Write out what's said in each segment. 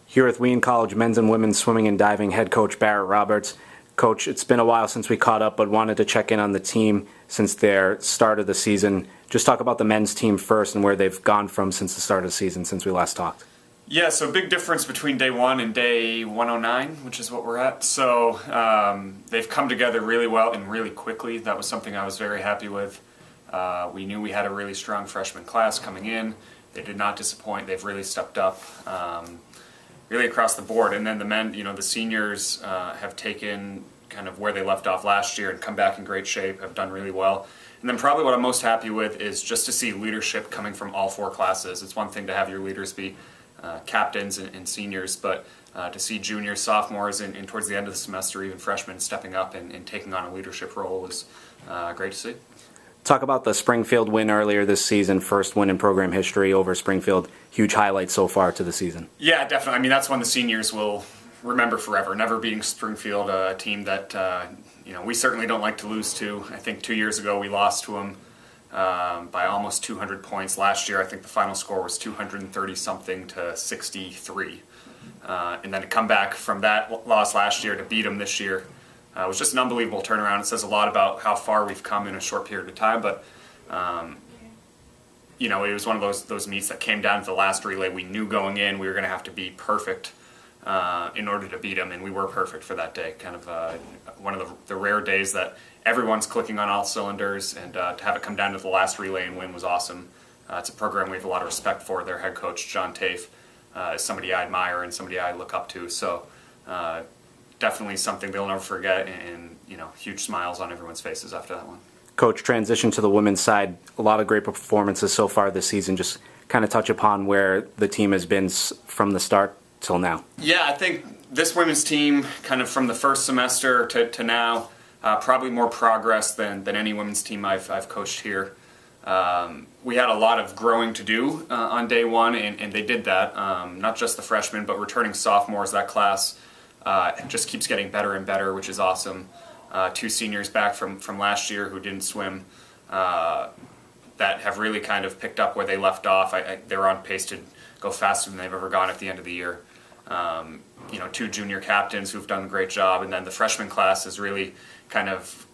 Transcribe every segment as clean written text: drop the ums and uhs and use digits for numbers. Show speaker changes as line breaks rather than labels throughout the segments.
Here with Wheaton College men's and women's swimming and diving head coach Barrett Roberts. Coach, it's been a while since we caught up, but wanted to check in on the team since their start of the season. Just talk about the men's team first and where they've gone from since the start of the season, since we last talked.
Yeah, so big difference between day one and day 109, which is what we're at. So they've come together really well and really quickly. That was something I was very happy with. We knew we had a really strong freshman class coming in. They did not disappoint. They've really stepped up. Really across the board, and then the men, the seniors have taken kind of where they left off last year and come back in great shape, have done really well. And then probably what I'm most happy with is just to see leadership coming from all four classes. It's one thing to have your leaders be captains and seniors, but to see juniors, sophomores, and towards the end of the semester, even freshmen stepping up and taking on a leadership role was great to see.
Talk about the Springfield win earlier this season, first win in program history over Springfield. Huge highlight so far to the season.
Yeah, definitely. I mean, that's one the seniors will remember forever. Never beating Springfield, a team that we certainly don't like to lose to. I think 2 years ago we lost to them by almost 200 points. Last year, I think the final score was 230-something to 63. And then to come back from that loss last year to beat them this year, it was just an unbelievable turnaround. It says a lot about how far we've come in a short period of time, but it was one of those meets that came down to the last relay. We knew going in we were going to have to be perfect in order to beat them, and we were perfect for that day. Kind of one of the rare days that everyone's clicking on all cylinders, and to have it come down to the last relay and win was awesome. It's a program we have a lot of respect for. Their head coach, John Tafe, is somebody I admire and somebody I look up to. So definitely something they'll never forget, and huge smiles on everyone's faces after that one.
Coach, transition to the women's side. A lot of great performances so far this season. Just kind of touch upon where the team has been from the start till now.
Yeah, I think this women's team, kind of from the first semester to now, probably more progress than any women's team I've coached here. We had a lot of growing to do on day one, and they did that. Not just the freshmen, but returning sophomores. That class just keeps getting better and better, which is awesome. 2 seniors back from last year who didn't swim that have really kind of picked up where they left off. They're on pace to go faster than they've ever gone at the end of the year. 2 junior captains who've done a great job, and then the freshman class has really kind of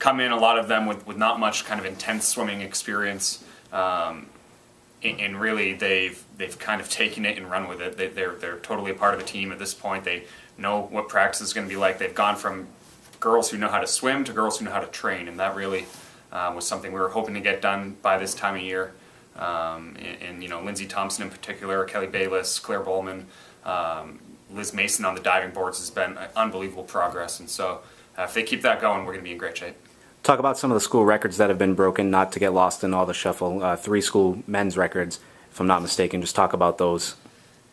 come in, a lot of them with not much kind of intense swimming experience. And really they've kind of taken it and run with it. They're totally a part of the team at this point. They know what practice is going to be like. They've gone from girls who know how to swim to girls who know how to train, and that really was something we were hoping to get done by this time of year. And Lindsey Thompson in particular, Kelly Bayless, Claire Bowman, Liz Mason on the diving boards has been unbelievable progress, and so if they keep that going, we're going to be in great shape.
Talk about some of the school records that have been broken, not to get lost in all the shuffle. 3 school men's records, if I'm not mistaken. Just talk about those.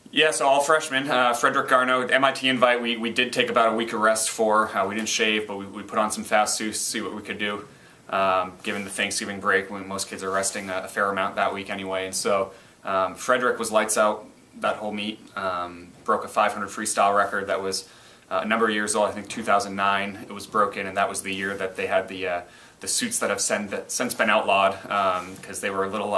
Yeah, so all freshmen. Frederick Garneau, MIT invite, we did take about a week of rest for. We didn't shave, but we put on some fast suits to see what we could do. Given the Thanksgiving break, when most kids are resting a fair amount that week anyway. And so Frederick was lights out that whole meet. Broke a 500 freestyle record that was a number of years old. I think 2009 it was broken, and that was the year that they had the suits that have since been outlawed because they were a little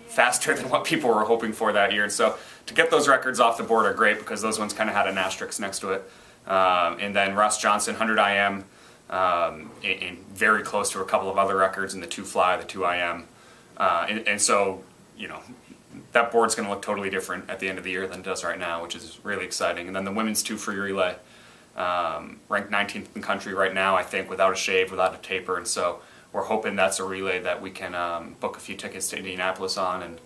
faster than what people were hoping for that year. And so to get those records off the board are great because those ones kind of had an asterisk next to it. And then Ross Johnson, 100 IM, and very close to a couple of other records in the 2 fly, the 2 IM. And so, that board's going to look totally different at the end of the year than it does right now, which is really exciting. And then the women's 2 free relay, ranked 19th in the country right now, I think, without a shave, without a taper. And so we're hoping that's a relay that we can book a few tickets to Indianapolis on and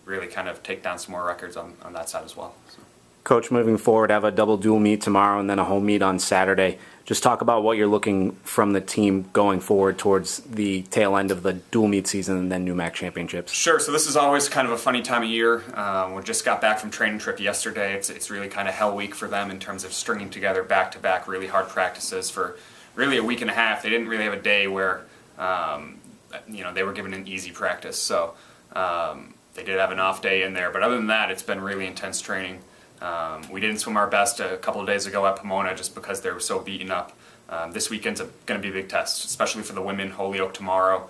really kind of take down some more records on that side as well. So.
Coach, moving forward, have a double dual meet tomorrow and then a home meet on Saturday. Just talk about what you're looking from the team going forward towards the tail end of the dual meet season and then New Mac Championships.
Sure. So this is always kind of a funny time of year. We just got back from training trip yesterday. It's really kind of hell week for them in terms of stringing together back-to-back really hard practices for really a week and a half. They didn't really have a day where they were given an easy practice. So they did have an off day in there. But other than that, it's been really intense training. We didn't swim our best a couple of days ago at Pomona just because they were so beaten up. This weekend's going to be a big test, especially for the women. Holyoke tomorrow,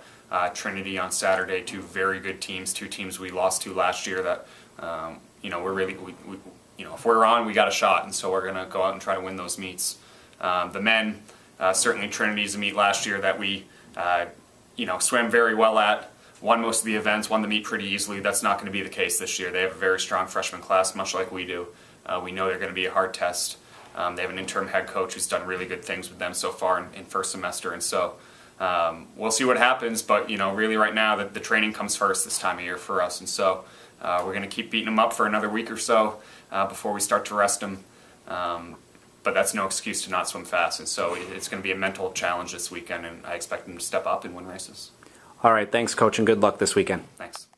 Trinity on Saturday. 2 very good teams, 2 teams we lost to last year that we're really if we're on, we got a shot, and so we're going to go out and try to win those meets. The men, certainly Trinity's a meet last year that we, swam very well at, won most of the events, won the meet pretty easily. That's not going to be the case this year. They have a very strong freshman class, much like we do. We know they're going to be a hard test. They have an interim head coach who's done really good things with them so far in first semester, and so we'll see what happens. But really right now, the training comes first this time of year for us, and so we're going to keep beating them up for another week or so before we start to rest them. But that's no excuse to not swim fast, and so it's going to be a mental challenge this weekend, and I expect them to step up and win races.
All right, thanks, Coach, and good luck this weekend.
Thanks.